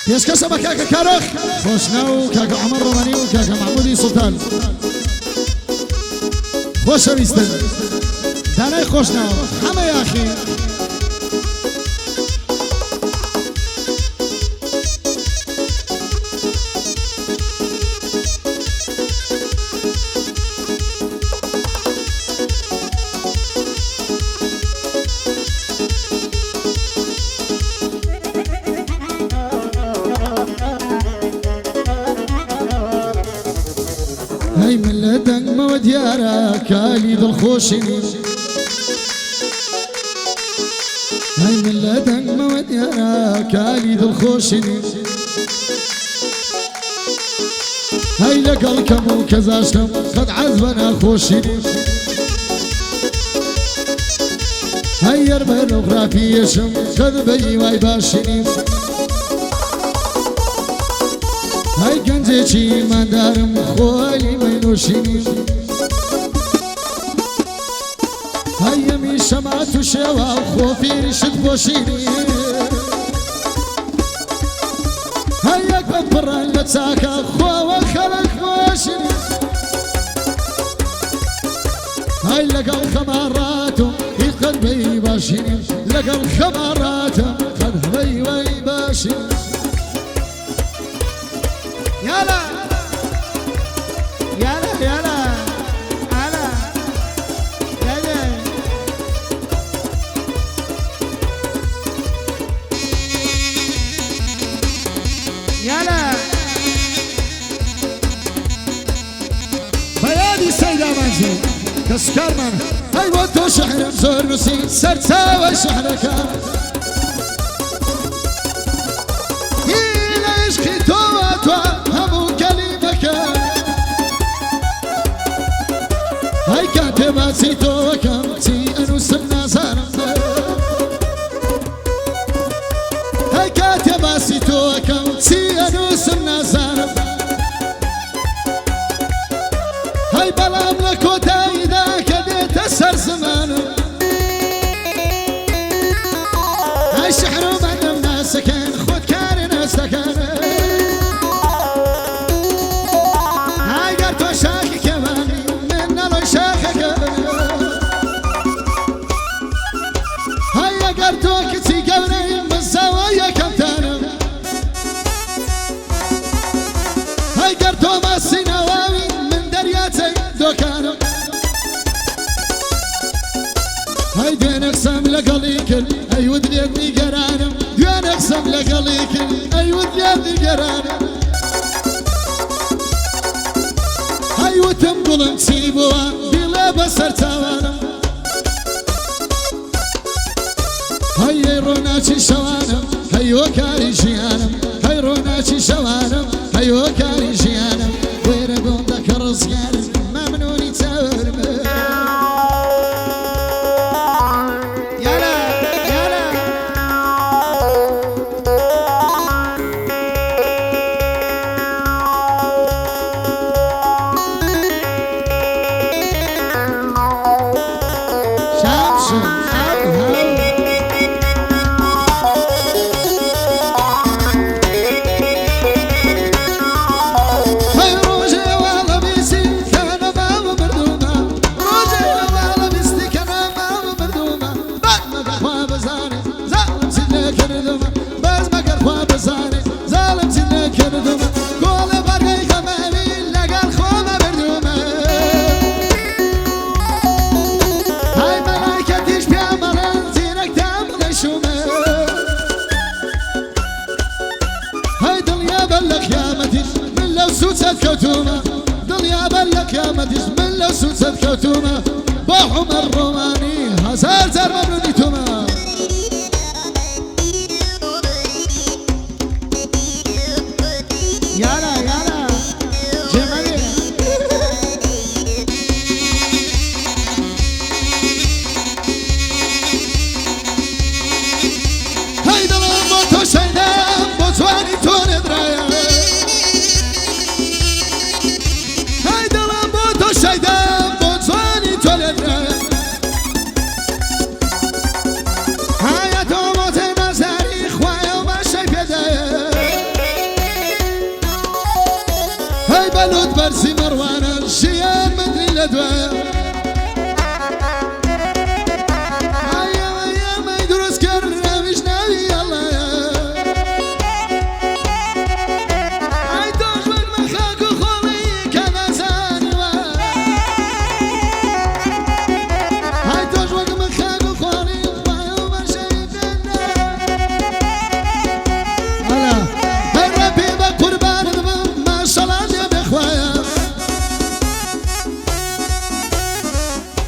پێشکەشە بە کاکە کارۆخ خۆشناو کاکە عەمەر ڕۆمانی و کاکە محمودی سوڵتان خۆشەویستن دانای خۆشناو هەمە یاخی هاي من لدنگ مو دیارا کالی دل خوشینی هاي من لدنگ مو دیارا کالی دل خوشینی هاي لقل کمو کزاشتم قد عذبنا خوشینی هاي يربر وغرافيشم قد بي واي باشینی هاي گنجی من دارم خوالی منوشینی هاي یمی شمات و شوا خوفی رشد بوشینی هاي یک بپران لچاکا خوا خلق بوشینی هاي لقل خماراتم قد بي باشینی لقل خماراتم قد بي واي باشینی يلا يلا يلا على يلا يلا بيادي سيدة منزل كسكر من هاي ودو شحر زور نسي سرتا وشحرك هاي كاتباتي توكمتي أنوس النازارم هاي كاتباتي توكمتي أنوس النازارم هاي بلام لكو دايدا كديت أسر زمانم هاي شحرو من الناس كان خود كان ناس كان هاي قرتو شاكي كمان هيا قرتوك تي قوري بالزوايا كمتانم هاي قرتو ماسي نواوي من درياتي دوكانم هاي دوين اقسم لقليكل اي ودليتني قرانم دوين اقسم لقليكل اي ودليتني قرانم هاي وتنقلن تسيبوها بلا بسر تاوانم هاي روناتي شوانم هاي وكاري جيانم هاي روناتي شوانم هاي وكاري جيانم ويرقون ذكر رزقانم ممنوني تاورم يلا يلا شمس كوتومة دنيا بلك يا مديش من لو سوسة كوتومة بحمر الروماني هزار زر مبني توما يلا يلا جمالي هيدا الموتو شايدام بوزواني توني درايا شايدام بوزواني تولد برسي مروان الشيان مدري لدوايا هيا ما يدرس كرنا مش ناوي يلا يا هاي توجود مخاك وخولي كذا زانوا هاي توجود مخاك وخولي وما شايفنا هلا هاي ربي بقربان ما شاء الله يا بخوايا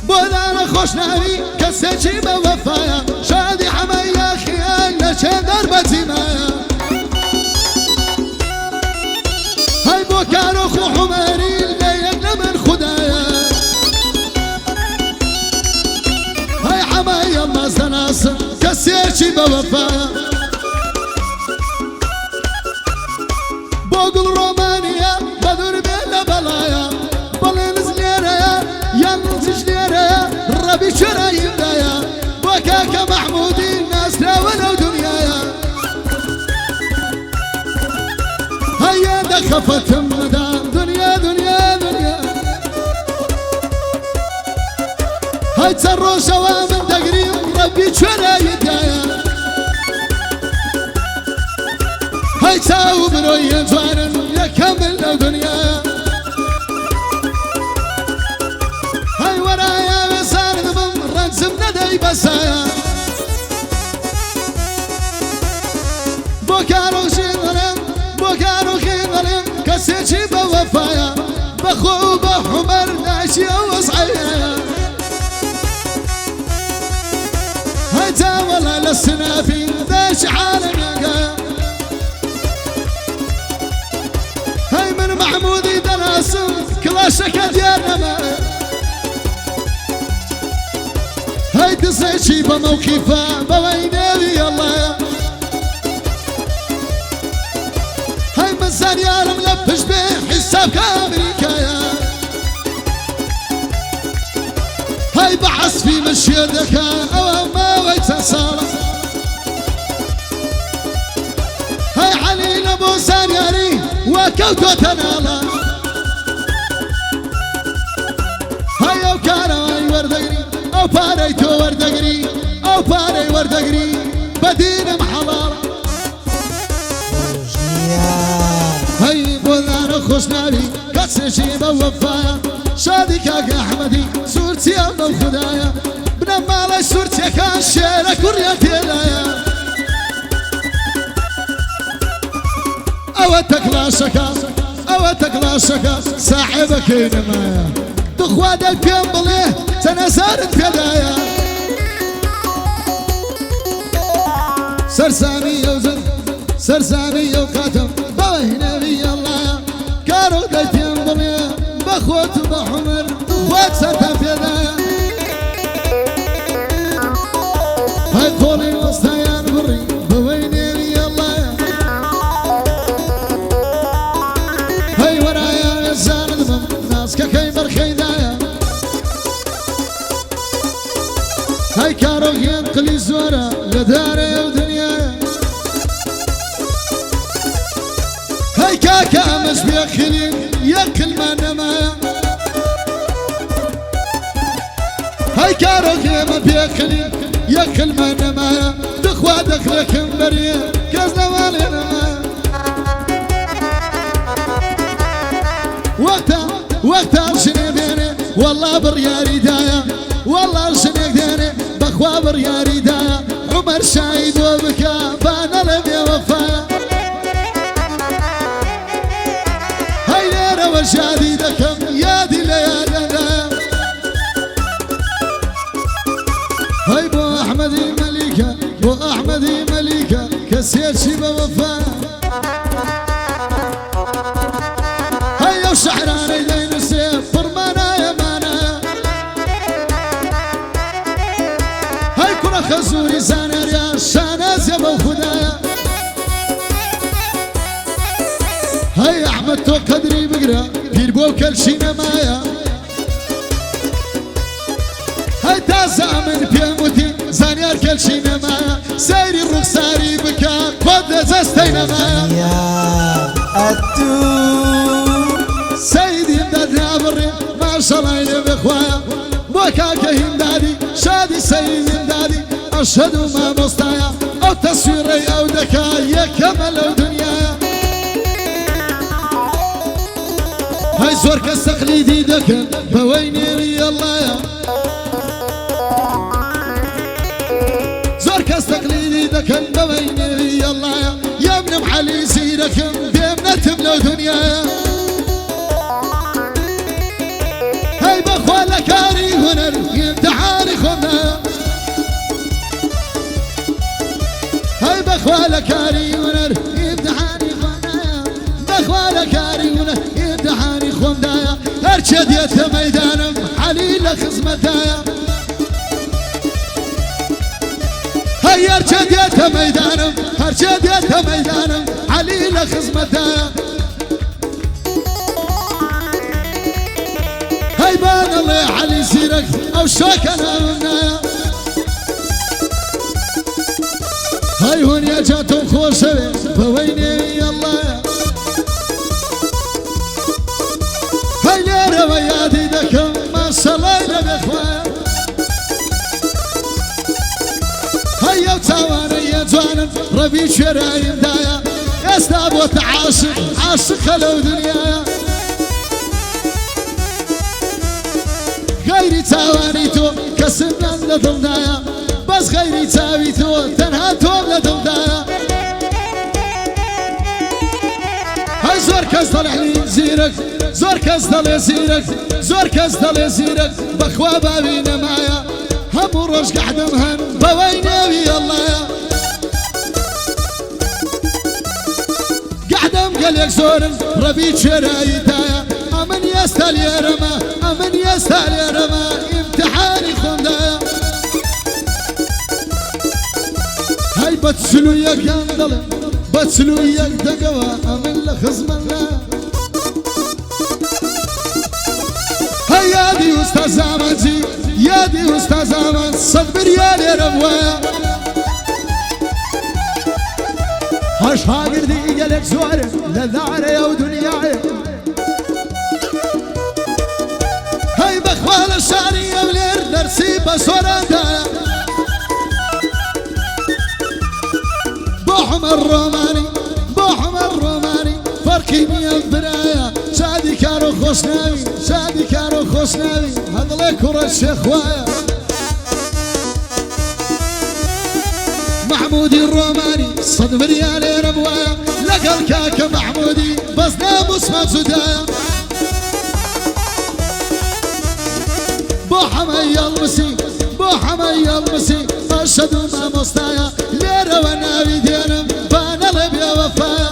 بودانا خوش ناوي كسيتي بوفايا شادي حمايا خيال لشان دربتي مايا هاي بوكارو خو حماري ليك من خدايا هاي حمايا ما زناصر كسيتي بوفايا بوغل رومانيا بدور بلا بلايا بلين زليريا ينزج ليريا ربي شرايم دايا وكاك محمودي الناس لا ولو دنيايا هيا دخفت مدام دنيا دنيا دنيا هاي تسرو سوا من دقري ربي شرايم دايا هاي تساو منو ينزوان يكمل لو دنيايا هاي ورايا بسار ذبم رنسم ندي بسايا بوكارو شينغلم بوكارو خينغلم كسيتي بوفايا بخو بحمر ناشي وصعيا هاي تاولا للسنافي ذاش عالم يقايا هاي من محمودي دناسم كلاشك ديالنا ما هاي تسيشي بموقفها بوينيلي الله هاي مسان يا ملبش به حسابك امريكايا هاي بحث في مشيتك او ما ويتصال هاي علينا ابو سانياري وكوتو تنالا هاي وكارا وردقري او باري تو وردقري او باري وردقري بدين محلال هاي بولار خوشنالي كسشي بوفايا شادي كاك احمدي صورتي ابو خدايا بنمالي صورتي كان شيرك وريتي لايا او تكلاشك او تكلاشك صاحبك ينمايا تخوادك بينبليه تنسارت فدايا سرساني يوزن سرساني يوكاتم بوهنا بي الله كارو دايتين بليه بخوت بحمر خوات ستا فدايا هاي قولي وسطيان بري بوهنا بي الله هاي ورايا يزان دبم ناس كاكيمر خيدايا هاي كارو ينقلي زورا لداري ودنيايا هاي كاكا مش بيخلي ياكل ما نمايا هاي كارو يما بيخلي ياكل ما نمايا دخوا دخلك مبريه كازنا والي نمايا وقتها شنو بيني والله برياري دايا والله شنو ديني بخوا برياري دايا عمر شايد وبكى بانا لم يوفايا هاي ليرة وشادي دكم يادي ليالي هاي بو احمدي مليكة بو احمدي مليكة كسير شي بوفايا هاي وشعراني دين السيف فرمانا يا مانا هاي كرة خزوري زانر يا شاناز يا بو خدايا هاي احمد تو قدري بقرا بير بو كل شي نمايا هاي تازا من بيموتي زانيار كل شي نمايا سيري الرخصاري بكا قد زستي نمايا يا أدو سيدي أشهد ما مستايا أو تصويري أو دكايا كمل أو دنيايا هاي زور كاس تقليدي دكن بويني لي الله يا زور كاس تقليدي دكن بويني لي الله يا ابن محلي سيركم بيمنا تبلو دنيايا هاي بخوالك كاري هنر يمتحاني خمنا هاي بخوالك كاري هنر يمتحاني خمنا بخوالك كاري هنر يمتحاني خمنا هرشد يت ميدانم علي لخزمتايا هاي هرشد يت ميدانم هرشد يت ميدانم علي لخزمتايا هاي بان الله علي سيرك او شوكنا منايا هاي هون يا جاتم خوشوي بويني يا الله هاي ليرة ويادي دكم ما صلينا بإخوان هاي يا تاواني يا جوانا ربي شرايم دايا استابوت عاشق عاشق خلو دنيايا غيري تاواني تو كسبنا لدلدايا بس غيري تاوي تو تنها توم لدلدايا هاي زور كاس طلع لي زيرك زور كاس طلع زيرك زور كاس طلع زيرك بخوا بابينا معايا هم روش قاعد مهن بويني ويا الله يا قاعد مقلق زور ربي شرايتايا امن يستال يا رما امن يستال يا رما امتحاني خمدايا هاي بتسلو يا قندل بتسلو يا دقوا امن لخزمنا هاي يا دي استاذ زمانتي يا دي استاذ زمان صبر يا ربوايا هاش هاجر دي قالك زوار لذعري يا ودنياي هاي بخوال الشعرية ولير درسي بسوراندا بوحم الروماني بوحم الروماني فركيني يا برايا شادي كارو خوشناوي شادي كارو خوشناوي هذا لك ورش اخوايا محمودي الروماني صد ريالي ربوايا لقى الكاكا محمودي بس ناموس ما زدايا بوحمي المسي بوحمي المسي أشهد ما مستايا ليرة وناوي دينم بانا لبيا وفايا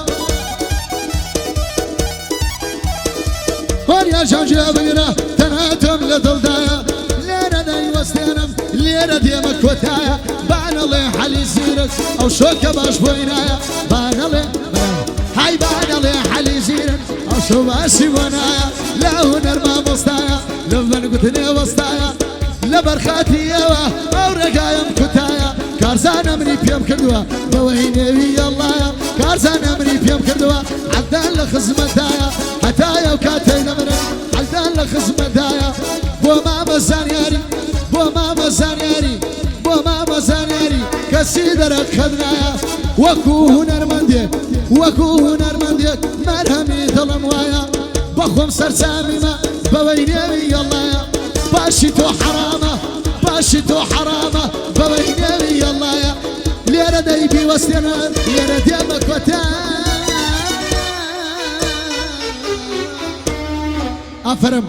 هون يا شجاع بقرا تناتم لدلدايا ليرة داي وستينم ليرة ديمك وتايا بانا لي حلي زيرك أو شوكة باش بوينايا بانا لي هاي بانا لي حلي زيرك أو شو باشي بونايا لا هنر ما مستايا لمن قتني وسطايا لبرخاتي يوا او رقايم كتايا كارزان امري بيم كردوا بويني ويا الله كارزان امري بيم كردوا عدان لخزمتايا حتايا وكاتي نمر عدان لخزمتايا بو ماما زانياري بو ماما زانياري بو ماما زانياري كسيدرك خدنايا وكو هنر منديك وكو هنر منديك مرهمي ظلم وايا بخم سرسامي ما بويني ويا الله باشي تو حرامة باشي تو حرامة بويني ويا الله يا ليرة دايبي وستنا ليرة ديمك وتا أفرم